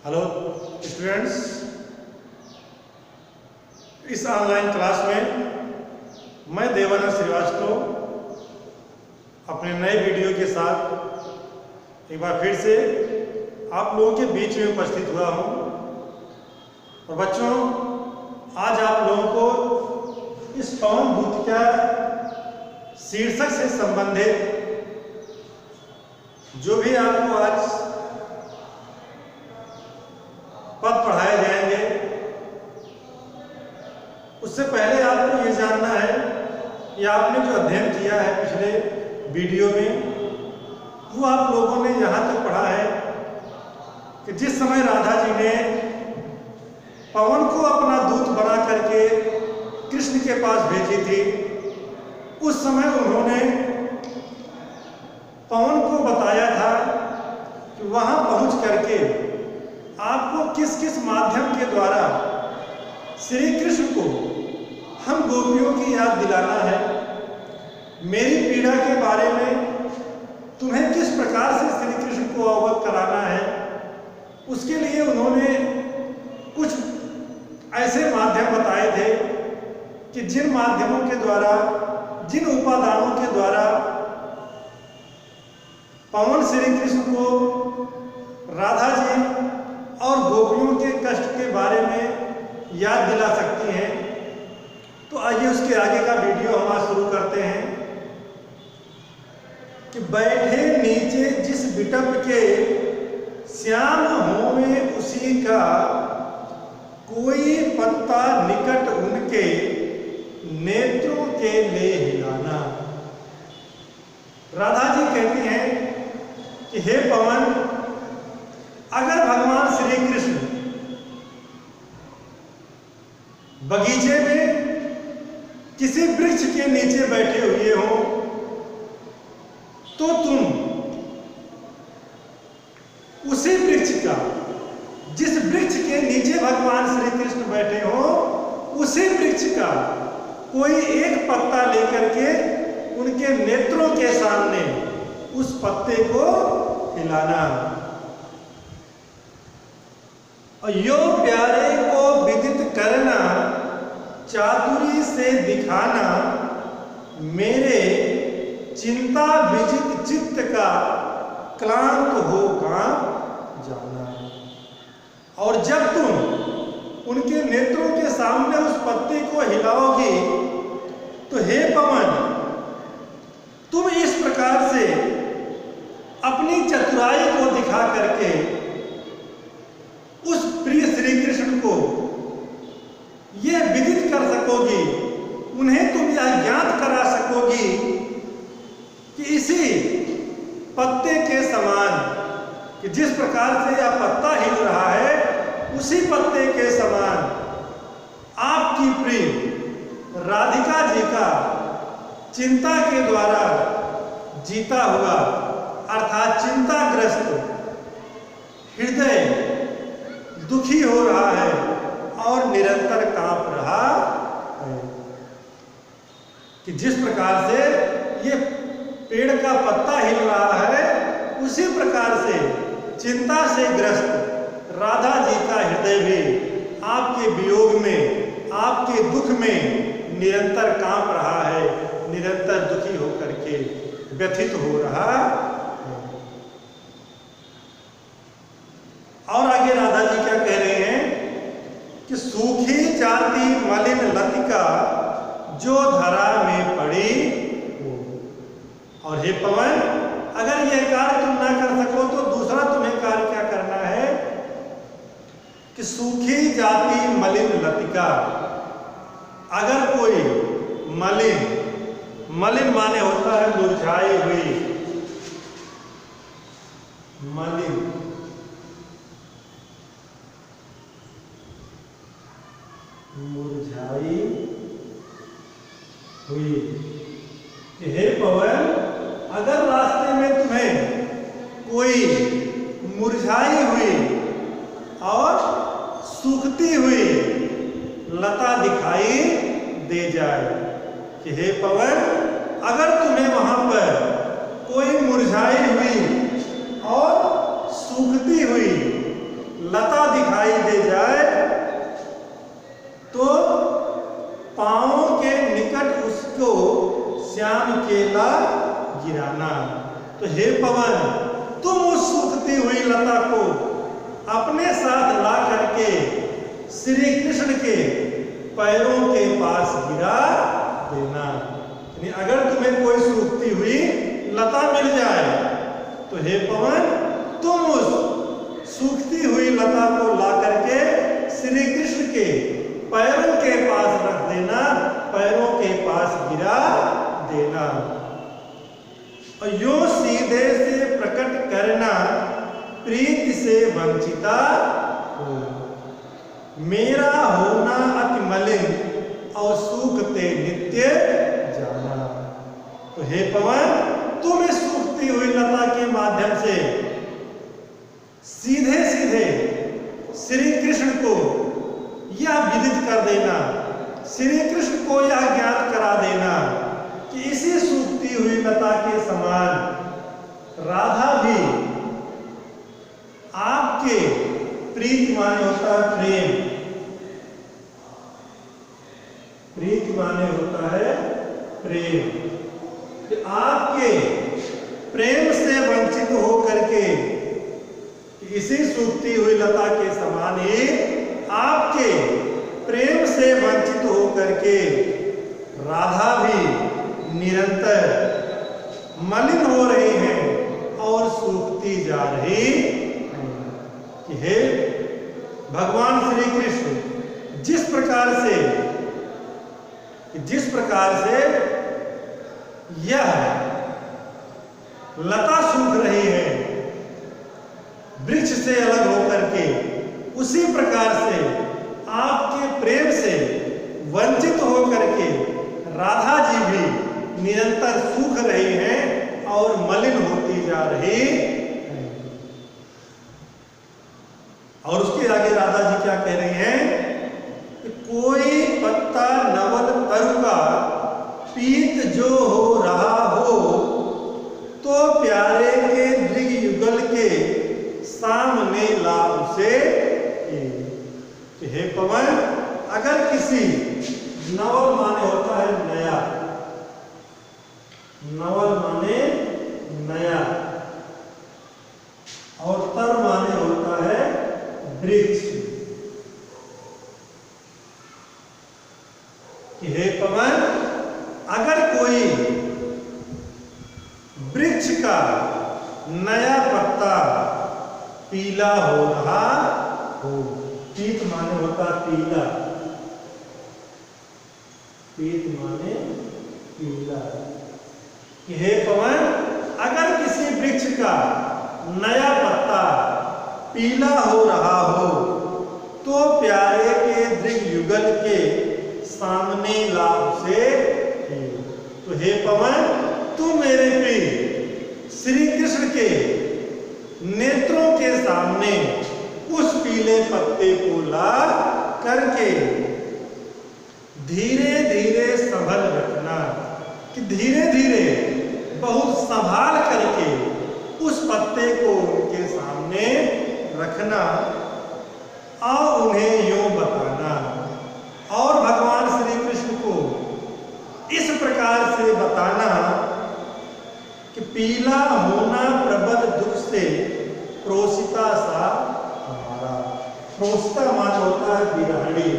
Hello students, इस online class में मैं देवानंद श्रीवास्तव अपने नए वीडियो के साथ एक बार फिर से आप लोगों के बीच में उपस्थित हुआ हूँ। और बच्चों, आज आप लोगों को इस पवन दूत का शीर्षक से संबंधित जो भी आपको आज पद पढ़ाए जाएंगे, उससे पहले आपको ये जानना है कि आपने जो अध्ययन किया है पिछले वीडियो में, वो आप लोगों ने यहाँ तक पढ़ा है कि जिस समय राधा जी ने पवन को अपना दूत बना करके कृष्ण के पास भेजी थी, उस समय उन्होंने पवन को बताया था कि वहाँ पहुँच करके आपको किस किस माध्यम के द्वारा श्री कृष्ण को हम गोपियों की याद दिलाना है, मेरी पीड़ा के बारे में तुम्हें किस प्रकार से श्री कृष्ण को अवगत कराना है। उसके लिए उन्होंने कुछ ऐसे माध्यम बताए थे कि जिन माध्यमों के द्वारा, जिन उपादानों के द्वारा पवन श्री कृष्ण को राधा जी और गोपियों के कष्ट के बारे में याद दिला सकती हैं। तो आइए उसके आगे का वीडियो हम आज शुरू करते हैं कि बैठे नीचे जिस बिटप के श्याम होवे उसी का, कोई पत्ता निकट उनके नेत्रों के ले हिलाना। राधा जी कहती हैं कि हे पवन, अगर भगवान श्री कृष्ण बगीचे में किसी वृक्ष के नीचे बैठे हुए हो, तो तुम उसी वृक्ष का, जिस वृक्ष के नीचे भगवान श्री कृष्ण बैठे हो, उसी वृक्ष का कोई एक पत्ता लेकर के उनके नेत्रों के सामने उस पत्ते को हिलाना। और यो प्यारे को विदित करना, चातुरी से दिखाना, मेरे चिंता विजित चित्त का क्लांत हो काम जाना। और जब तुम उनके नेत्रों के सामने उस पत्ते को हिलाओगी, तो हे पवन, तुम इस प्रकार से अपनी चतुराई को दिखा करके उस प्रिय श्री कृष्ण को यह विदित कर सकोगी, उन्हें तुम यह ज्ञात करा सकोगी कि इसी पत्ते के समान, कि जिस प्रकार से यह पत्ता हिल रहा है, उसी पत्ते के समान आपकी प्रिय राधिका जी का चिंता के द्वारा जीता हुआ, अर्थात चिंताग्रस्त हृदय दुखी हो रहा है और निरंतर कांप रहा है। कि जिस प्रकार से ये पेड़ का पत्ता हिल रहा है, उसी प्रकार से चिंता से ग्रस्त राधा जी का हृदय भी आपके वियोग में, आपके दुख में निरंतर कांप रहा है, निरंतर दुखी होकर के व्यथित हो रहा है। और आगे राधा जी क्या कह रहे हैं कि सूखी जाती मलिन लतिका जो धरा में पड़ी हो। और हे पवन, अगर यह कार्य तुम ना कर सको, तो दूसरा तुम्हें कार्य क्या करना है कि सूखी जाती मलिन लतिका, अगर कोई मलिन, मलिन माने होता है मुरझाई हुई, मलिन, मुरझाई हुई, कि हे पवन, अगर रास्ते में तुम्हें कोई मुरझाई हुई और सूखती हुई लता दिखाई दे जाए, कि हे पवन, अगर तुम्हें वहां पर कोई मुरझाई हुई और सूखती हुई लता गिराना। तो हे पवन, तुम उस सूखती हुई लता को अपने साथ ला करके श्री कृष्ण के पैरों के पास गिरा देना। यानी अगर तुम्हें कोई सूखती हुई लता मिल जाए तो हे पवन, तुम उस सूखती हुई लता को ला करके श्री कृष्ण के पैरों के पास रख देना, पैरों के पास गिरा देना। और यो सीधे से प्रकट करना प्रीति से वंचिता हो। मेरा होना अति मलिन और सूखते नित्य जाना। तो हे पवन, तुम इस सूखती हुई लता के माध्यम से सीधे सीधे श्री कृष्ण को यह विदित कर देना, श्री कृष्ण को यह ज्ञात करा देना कि इसी सूखती हुई लता के समान राधा भी आपके प्रीति माने होता है प्रेम, प्रीति माने होता है प्रेम, कि आपके प्रेम से वंचित हो करके इसी सूखती हुई लता के समान ही आपके प्रेम से वंचित हो करके राधा भी निरंतर मलिन हो रही हैं और सूखती जा रही हैं। कि हे भगवान श्री कृष्ण, जिस प्रकार से यह लता सूख रही है वृक्ष से अलग होकर के, उसी प्रकार से आपके प्रेम से वंचित होकर के राधा जी भी निरंतर सूख रही हैं और मलिन होती जा रही हैं। और उसके आगे राधा जी क्या कह रही हैं कि कोई पत्ता नवल तरु का पीत जो हो रहा हो, तो प्यारे के दृग युगल के सामने ला उसे। हे पवन, अगर किसी नवल माने होता है नया, नवल माने नया, और तर माने होता है वृक्ष, कि हे पवन, अगर कोई वृक्ष का नया पत्ता पीला हो रहा हो, पीत माने होता पीला, पीत माने पीला, कि हे पवन, अगर किसी वृक्ष का नया पत्ता पीला हो रहा हो, तो प्यारे के दृग युगल के सामने ला उसे। तो हे पवन, तू मेरे प्रिय श्री कृष्ण के नेत्रों के सामने उस पीले पत्ते को ला करके धीरे धीरे संभल रखना, कि धीरे धीरे बहुत संभाल करके उस पत्ते को उनके सामने रखना और उन्हें यूं बताना। और भगवान श्री कृष्ण को इस प्रकार से बताना कि पीला होना प्रबल दुख से प्रोसिता सा हमारा। प्रोसिता मान होता है बिरहणी,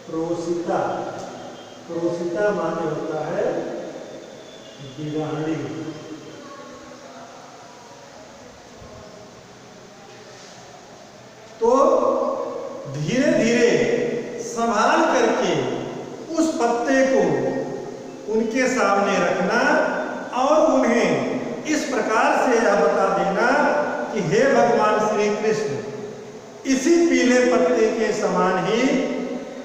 प्रोसिता, प्रोसिता माने होता है बिरहणी। तो धीरे धीरे संभाल करके उस पत्ते को उनके सामने रखना और उन्हें इस प्रकार से यह बता देना कि हे भगवान श्री कृष्ण, इसी पीले पत्ते के समान ही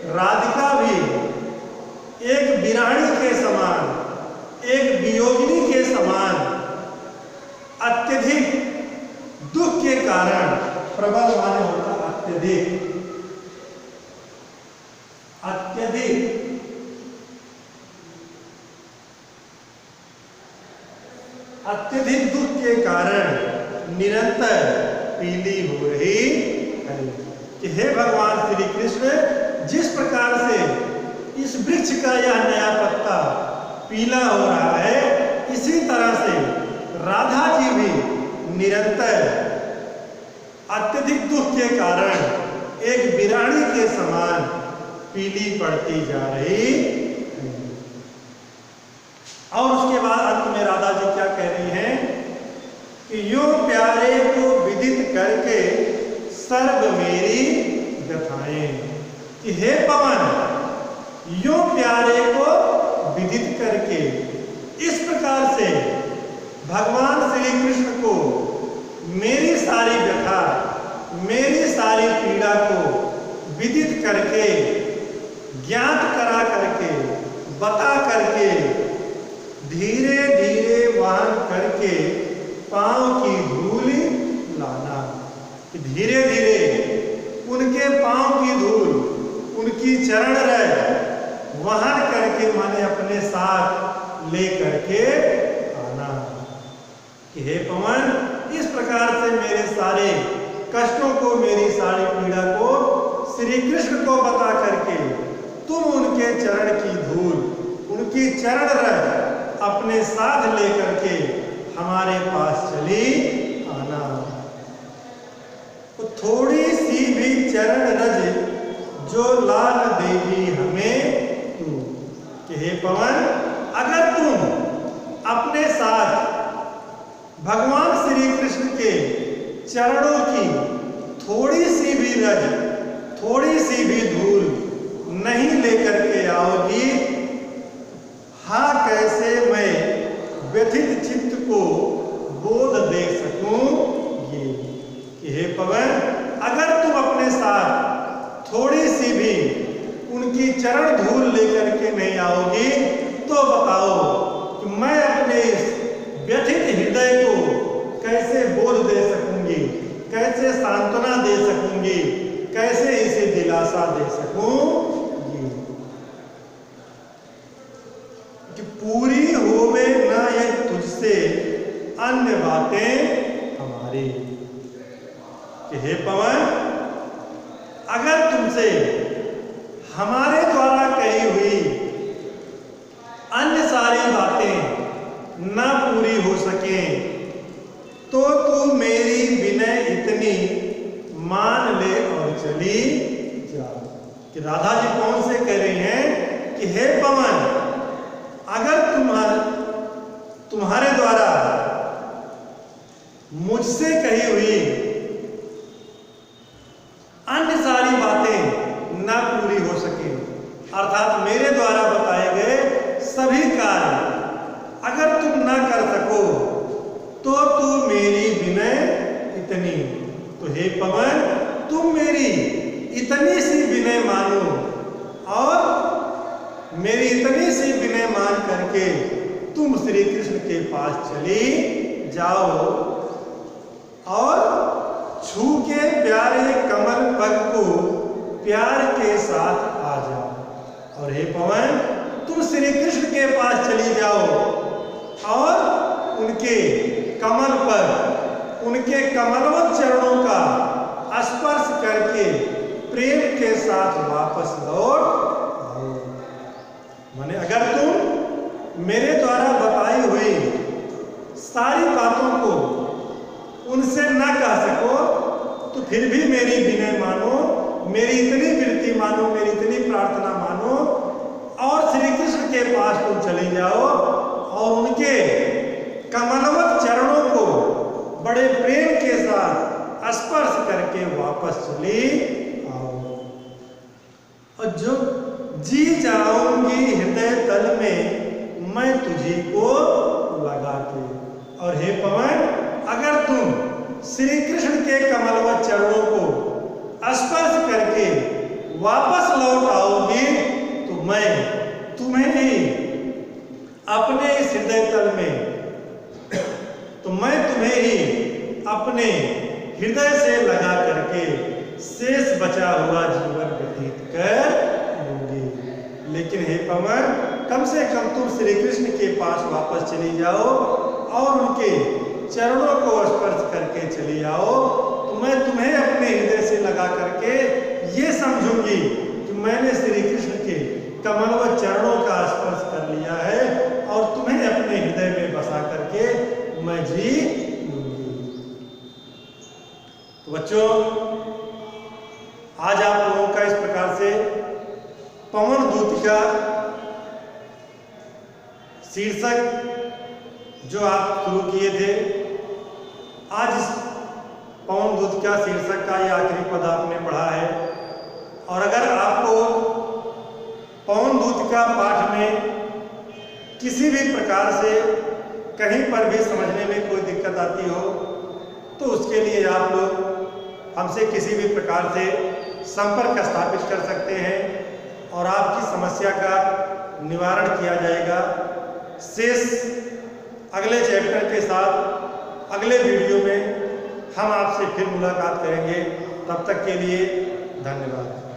राधिका भी एक बिराणी के समान, एक वियोगिनी के समान अत्यधिक दुख के कारण, प्रबल माने होता अत्यधिक, अत्यधिक अत्यधिक दुख के कारण निरंतर पीली हो रही है। कि हे भगवान श्री कृष्ण, जिस प्रकार से इस वृक्ष का यह नया पत्ता पीला हो रहा है, इसी तरह से राधा जी भी निरंतर अत्यधिक दुख के कारण एक बिराड़ी के समान पीली पड़ती जा रही है। और उसके बाद अंत में राधा जी क्या कह रही हैं कि यूं प्यारे को विदित करके सर्व मेरी व्यथाएं, कि हे पवन यूं प्यारे को विदित करके, इस प्रकार से भगवान श्री कृष्ण को मेरी सारी व्यथा, मेरी सारी पीड़ा को विदित करके, ज्ञात करा करके, बता करके, धीरे धीरे वहन करके पांव की धूल लाना, कि धीरे धीरे उनके पांव की धूल, उनकी चरण रज वहन करके माने अपने साथ ले करके आना, कि हे पवन इस प्रकार से मेरे सारे कष्टों को, मेरी सारी पीड़ा को श्री कृष्ण को बता करके तुम उनके चरण की धूल, उनकी चरण रज अपने साथ लेकर के हमारे पास चली आना। तो थोड़ी सी भी चरण रज जो ला न देगी हमें तू, कि हे पवन अगर तुम अपने साथ भगवान श्री कृष्ण के चरणों की थोड़ी सी भी रज, थोड़ी सी भी धूल नहीं लेकर के आओगी, हाँ कैसे मैं व्यथित चित्त को बोध दे सकूंगी, कि हे पवन अगर तुम अपने साथ थोड़ी सी भी उनकी चरण धूल लेकर के नहीं आओगी तो बताओ कि मैं अपने इस व्यथित हृदय को कैसे बोध दे सकूंगी, कैसे सांत्वना दे सकूंगी, कैसे इसे दिलासा दे सकूंगी, कि पूरी होवे ना ये तुझसे अन्य बातें हमारी, कि हे पवन अगर तुमसे हमारे द्वारा कही हुई अन्य सारी बातें ना पूरी हो सके तो तू मेरी विनय इतनी मान ले और चली जा, कि राधा जी कौन से कह रहे हैं कि हे पवन अगर तुम्हारे द्वारा मुझसे कही हुई अन्य सारी बातें ना पूरी हो सके, अर्थात मेरे द्वारा बताए गए सभी कार्य अगर तुम ना कर सको तो तू मेरी विनय इतनी, तो हे पवन तुम मेरी इतनी सी विनय मानो और मेरी इतनी सी विनय मान करके तुम श्री कृष्ण के पास चली जाओ और छू के प्यारे कमल पग को प्यार के साथ आ जाओ। और हे पवन तुम श्री कृष्ण के पास चली जाओ और उनके कमल पर, उनके कमलवत चरणों का स्पर्श करके प्रेम के साथ वापस लौट आओ। माने अगर तुम मेरे द्वारा बताई हुई सारी बातों को उनसे ना कह सको तो फिर भी मेरी विनय मानो, मेरी इतनी विनती मानो, मेरी इतनी प्रार्थना मानो और श्री कृष्ण के पास तुम चले जाओ और उनके कमलवत चरणों को बड़े प्रेम के साथ स्पर्श करके वापस चली आओ। और जो जी जाऊंगी हृदय तल में मैं तुझी को लगा के। और हे पवन अगर तुम श्री कृष्ण के कमलवत चरणों को स्पर्श करके वापस लौट आओगी तो मैं तुम्हें ही अपने इस हृदय तल में, तो मैं तुम्हें ही अपने हृदय से लगा करके शेष बचा हुआ जीवन व्यतीत कर लूंगी। लेकिन हे पवन कम से कम तुम श्री कृष्ण के पास वापस चली जाओ और उनके चरणों को स्पर्श करके चली आओ तो मैं तुम्हें अपने हृदय से लगा करके ये समझूंगी कि मैंने श्री कृष्ण के कमलवत चरणों का स्पर्श कर लिया है मैं जी लूंगी। तो बच्चों, आज आप लोगों का इस प्रकार से पवन दूत का शीर्षक जो आप शुरू किए थे, आज इस पवन दूत का शीर्षक का ये आखिरी पद आपने पढ़ा है। और अगर आपको पवन दूत का पाठ में किसी भी प्रकार से कहीं पर भी समझने में कोई दिक्कत आती हो तो उसके लिए आप लोग हमसे किसी भी प्रकार से संपर्क स्थापित कर सकते हैं और आपकी समस्या का निवारण किया जाएगा। शेष अगले चैप्टर के साथ अगले वीडियो में हम आपसे फिर मुलाकात करेंगे। तब तक के लिए धन्यवाद।